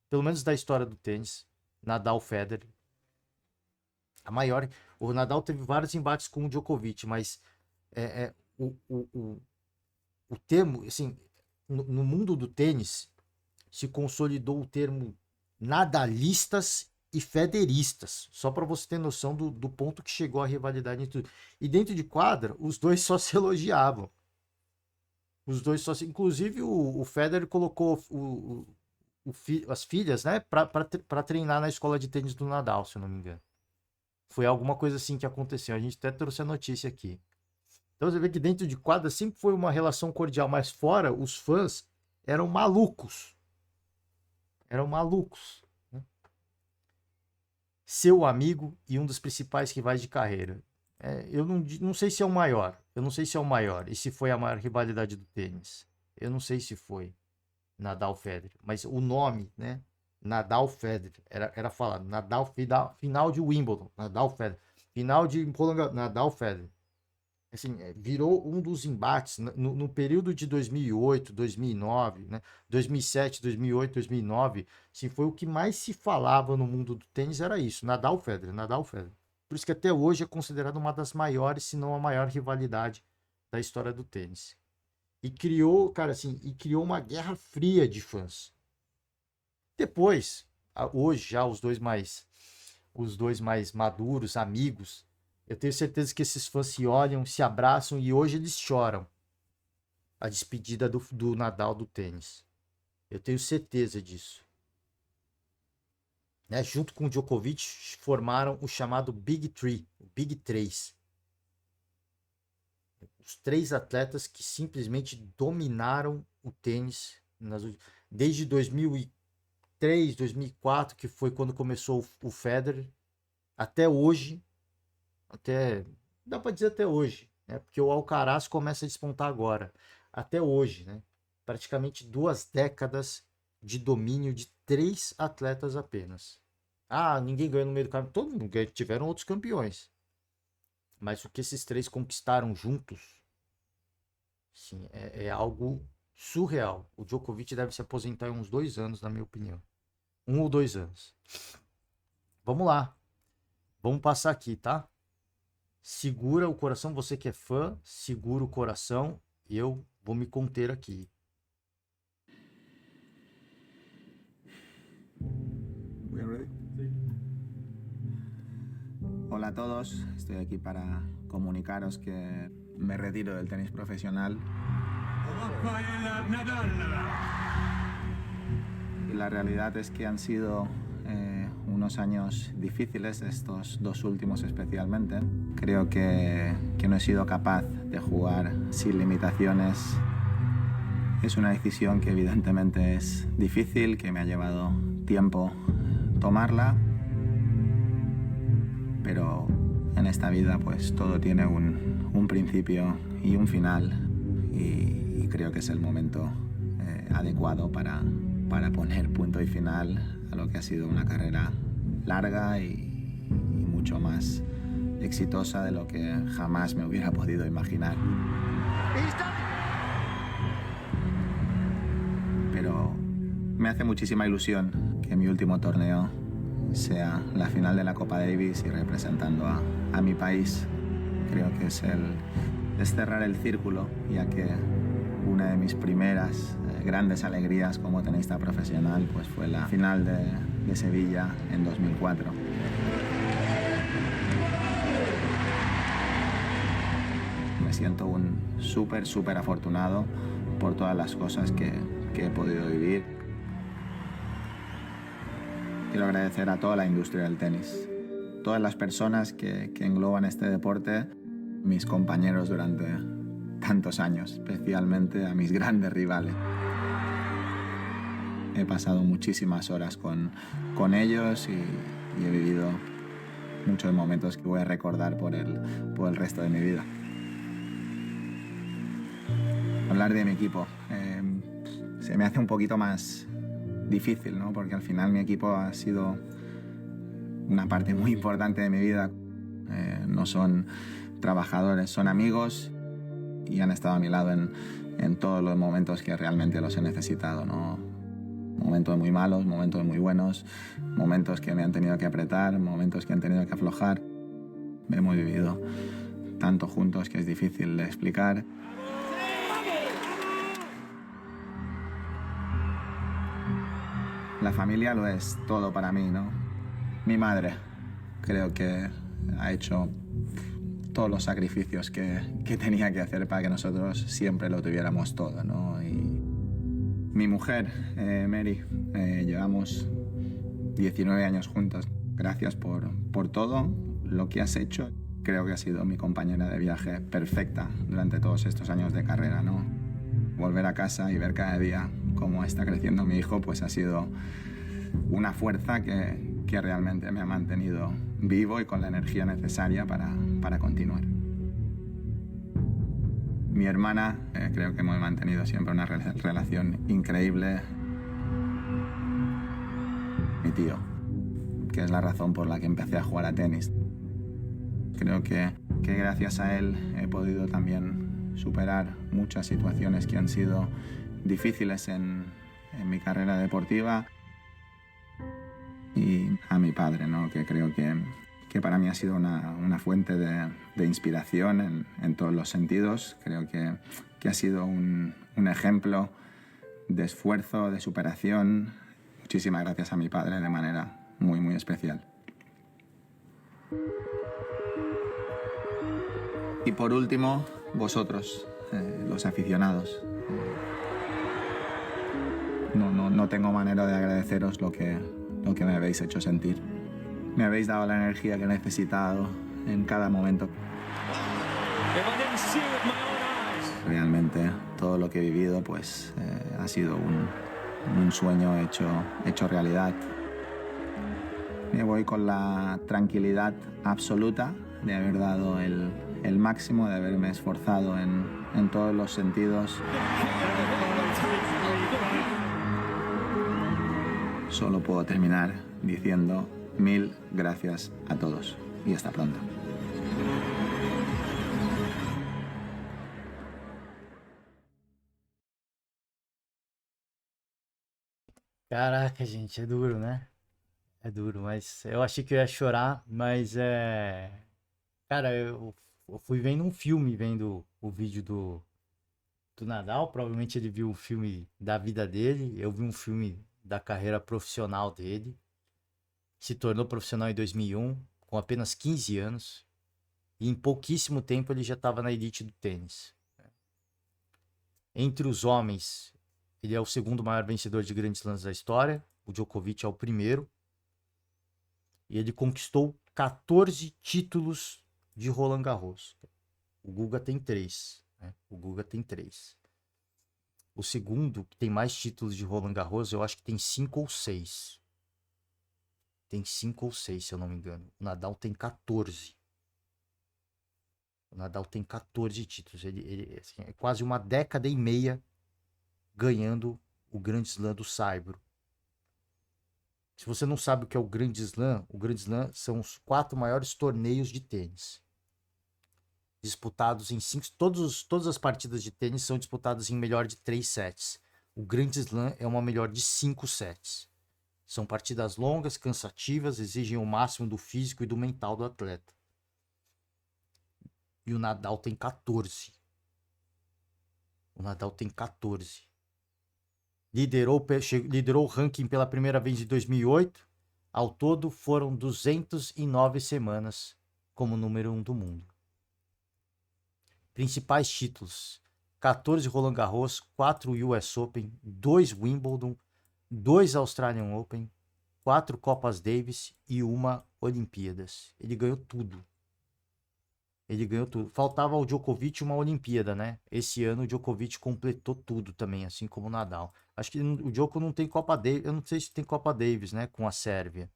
pelo menos da história do tênis, Nadal-Federer. A maior. O Nadal teve vários embates com o Djokovic, mas o termo, assim, no mundo do tênis, se consolidou o termo nadalistas e federistas, só para você ter noção do ponto que chegou a rivalidade em tudo. E dentro de quadra, os dois só se elogiavam. Os dois só se... Inclusive, o Federer colocou as filhas, né, para treinar na escola de tênis do Nadal, se eu não me engano. Foi alguma coisa assim que aconteceu. A gente até trouxe a notícia aqui. Então você vê que dentro de quadra sempre foi uma relação cordial, mas fora os fãs eram malucos. Eram malucos. Né? Seu amigo e um dos principais rivais de carreira. Eu não sei se é o maior. Eu não sei se é o maior. E se foi a maior rivalidade do tênis. Eu não sei se foi Nadal Federer. Mas o nome, né? Nadal Federer. Era falado. Nadal final de Wimbledon. Nadal Federer. Final de Nadal Federer. Assim, virou um dos embates no período de 2008, 2009, né? 2007, 2008, 2009, assim, foi o que mais se falava no mundo do tênis, era isso, Nadal Federer, Nadal Federer. Por isso que até hoje é considerado uma das maiores, se não a maior rivalidade da história do tênis. E criou, cara, assim, e criou uma guerra fria de fãs. Depois, hoje já os dois mais maduros, amigos, eu tenho certeza que esses fãs se olham, se abraçam e hoje eles choram a despedida do Nadal do tênis. Eu tenho certeza disso. Né? Junto com o Djokovic, formaram o chamado Big Three, o Big 3. Os três atletas que simplesmente dominaram o tênis desde 2003, 2004, que foi quando começou o Federer, até hoje, até dá para dizer até hoje, né? Porque o Alcaraz começa a despontar agora, até hoje, né? Praticamente 2 décadas de domínio de 3 atletas apenas. Ah, ninguém ganhou no meio do caminho, todo mundo ganhou, tiveram outros campeões, mas o que esses três conquistaram juntos, sim, é algo surreal. O Djokovic deve se aposentar em uns 2 anos, na minha opinião, 1 ou 2 anos. Vamos lá, vamos passar aqui, tá? Segura o coração, você que é fã, segura o coração. Eu vou me conter aqui. We are ready? Hola a todos, estoy aquí para comunicaros que me retiro del tenis profesional. Y la realidad es que han sido unos años difíciles, estos 2 últimos especialmente. Creo que no he sido capaz de jugar sin limitaciones. Es una decisión que evidentemente es difícil, que me ha llevado tiempo tomarla, pero en esta vida pues todo tiene un principio y un final, y creo que es el momento adecuado para poner punto y final a lo que ha sido una carrera larga y mucho más exitosa de lo que jamás me hubiera podido imaginar. Pero me hace muchísima ilusión que mi último torneo sea la final de la Copa Davis y representando a mi país. Creo que es cerrar el círculo, ya que una de mis primeras grandes alegrías como tenista profesional pues fue la final de Sevilla en 2004. Me siento un súper afortunado por todas las cosas que he podido vivir. Quiero agradecer a toda la industria del tenis, todas las personas que engloban este deporte, mis compañeros durante tantos años, especialmente a mis grandes rivales. He pasado muchísimas horas con ellos y he vivido muchos momentos que voy a recordar por el resto de mi vida. Hablar de mi equipo se me hace un poquito más difícil, ¿no? Porque al final mi equipo ha sido una parte muy importante de mi vida. No son trabajadores, son amigos y han estado a mi lado en todos los momentos que realmente los he necesitado, ¿no? Momentos muy malos, momentos muy buenos, momentos que me han tenido que apretar, momentos que han tenido que aflojar. Hemos vivido tanto juntos que es difícil de explicar. La familia lo es todo para mí, ¿no? Mi madre creo que ha hecho todos los sacrificios que tenía que hacer para que nosotros siempre lo tuviéramos todo, ¿no? Y mi mujer, Mary, llevamos 19 años juntos. Gracias por todo, lo que has hecho. Creo que has sido mi compañera de viaje perfecta durante todos estos años de carrera, ¿no? Volver a casa y ver cada día cómo está creciendo mi hijo, pues ha sido una fuerza que realmente me ha mantenido vivo y con la energía necesaria para continuar. Mi hermana, creo que hemos mantenido siempre una relación increíble. Mi tío, que es la razón por la que empecé a jugar a tenis. Creo que gracias a él he podido también superar muchas situaciones que han sido difíciles en mi carrera deportiva. Y a mi padre, ¿no? Que creo que para mí ha sido una fuente de inspiración en todos los sentidos. Creo que ha sido un ejemplo de esfuerzo, de superación. Muchísimas gracias a mi padre de manera muy, muy especial. Y por último, vosotros, los aficionados. No tengo manera de agradeceros lo que me habéis hecho sentir. Me habéis dado la energía que he necesitado en cada momento. Realmente todo lo que he vivido pues ha sido un sueño hecho realidad. Me voy con la tranquilidad absoluta de haber dado el máximo, de haberme esforzado en todos los sentidos. Solo puedo terminar diciendo 1000 gracias a todos y hasta pronto. Caraca, gente, é duro, né? É duro, mas eu achei que eu ia chorar, mas Cara, eu fui vendo um filme, vendo o vídeo do Nadal. Provavelmente ele viu um filme da vida dele. Eu vi um filme da carreira profissional dele. Se tornou profissional em 2001, com apenas 15 anos. E em pouquíssimo tempo ele já estava na elite do tênis. Entre os homens, ele é o segundo maior vencedor de grandes slams da história. O Djokovic é o primeiro. E ele conquistou 14 títulos de Roland Garros. O Guga tem 3. Né? O Guga tem 3. O segundo, que tem mais títulos de Roland Garros, eu acho que tem 5 ou 6. Tem 5 ou 6, se eu não me engano. O Nadal tem 14. O Nadal tem 14 títulos. Ele assim, é quase uma década e meia ganhando o Grand Slam do Saibro. Se você não sabe o que é o Grand Slam são os 4 maiores torneios de tênis. Disputados em 5... Todas as partidas de tênis são disputadas em melhor de 3 sets. O Grand Slam é uma melhor de 5 sets. São partidas longas, cansativas, exigem o máximo do físico e do mental do atleta. E o Nadal tem 14. O Nadal tem 14. Liderou o ranking pela primeira vez em 2008. Ao todo, foram 209 semanas como número 1 do mundo. Principais títulos: 14 Roland Garros, 4 US Open, 2 Wimbledon, 2 Australian Open, 4 Copas Davis e 1 Olimpíadas. Ele ganhou tudo. Ele ganhou tudo. Faltava ao Djokovic uma Olimpíada, né? Esse ano o Djokovic completou tudo também, assim como o Nadal. Acho que o Djoko não tem Copa Davis. Eu não sei se tem Copa Davis, né? Com a Sérvia.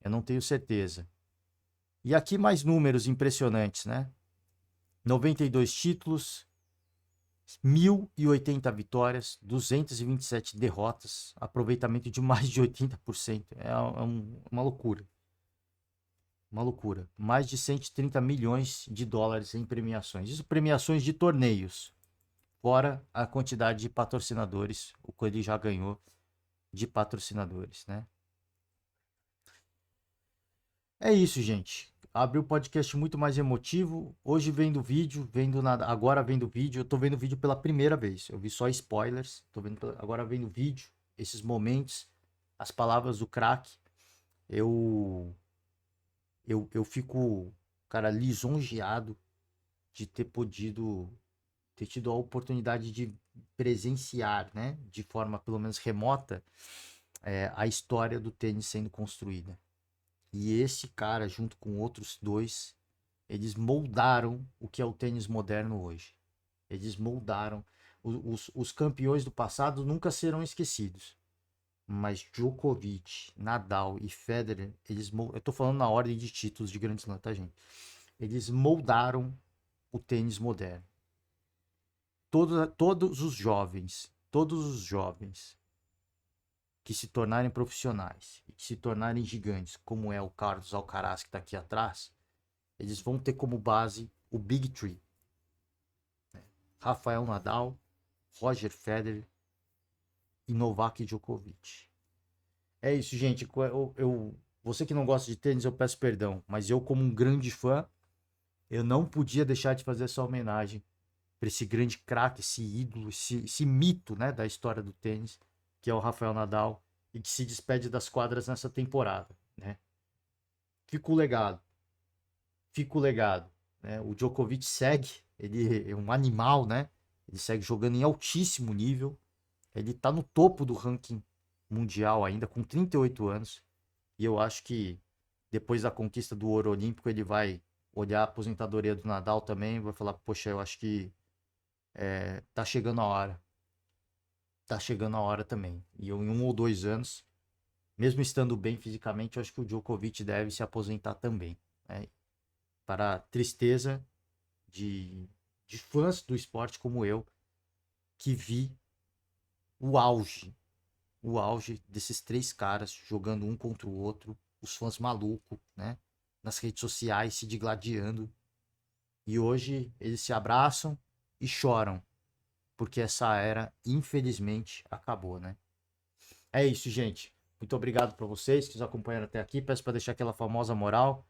Eu não tenho certeza. E aqui mais números impressionantes, né? 92 títulos, 1.080 vitórias, 227 derrotas, aproveitamento de mais de 80%. Uma loucura. Uma loucura. Mais de 130 milhões de dólares em premiações. Isso premiações de torneios. Fora a quantidade de patrocinadores, o que ele já ganhou de patrocinadores, né? É isso, gente. Abri o podcast muito mais emotivo. Hoje vendo vídeo, agora vendo vídeo. Eu tô vendo vídeo pela primeira vez. Eu vi só spoilers. Agora vendo vídeo, esses momentos, as palavras do craque. Eu fico, cara, lisonjeado de ter tido a oportunidade de presenciar, né, de forma pelo menos remota, a história do tênis sendo construída. E esse cara, junto com outros dois, eles moldaram o que é o tênis moderno hoje. Eles moldaram. Os campeões do passado nunca serão esquecidos. Mas Djokovic, Nadal e Federer, eu tô falando na ordem de títulos de Grand Slam, tá, gente? Eles moldaram o tênis moderno. Todos os jovens que se tornarem profissionais e que se tornarem gigantes, como é o Carlos Alcaraz que está aqui atrás, eles vão ter como base o Big Three. Rafael Nadal, Roger Federer e Novak Djokovic. É isso, gente. Você que não gosta de tênis, eu peço perdão, mas eu, como um grande fã, eu não podia deixar de fazer essa homenagem para esse grande craque, esse ídolo, esse mito, né, da história do tênis, que é o Rafael Nadal, e que se despede das quadras nessa temporada, né? Fica o legado. Fica o legado, né? O Djokovic segue, ele é um animal, né? Ele segue jogando em altíssimo nível. Ele tá no topo do ranking mundial ainda, com 38 anos. E eu acho que depois da conquista do ouro olímpico, ele vai olhar a aposentadoria do Nadal também e vai falar, poxa, eu acho que tá chegando a hora. Tá chegando a hora também. E em 1 ou 2 anos, mesmo estando bem fisicamente, eu acho que o Djokovic deve se aposentar também, né? Para a tristeza de fãs do esporte como eu, que vi o auge, o auge desses três caras jogando um contra o outro, os fãs malucos, né? Nas redes sociais se digladiando. E hoje eles se abraçam e choram, porque essa era, infelizmente, acabou, né? É isso, gente. Muito obrigado para vocês que nos acompanharam até aqui. Peço para deixar aquela famosa moral.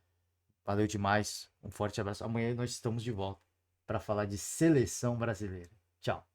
Valeu demais. Um forte abraço. Amanhã nós estamos de volta para falar de seleção brasileira. Tchau.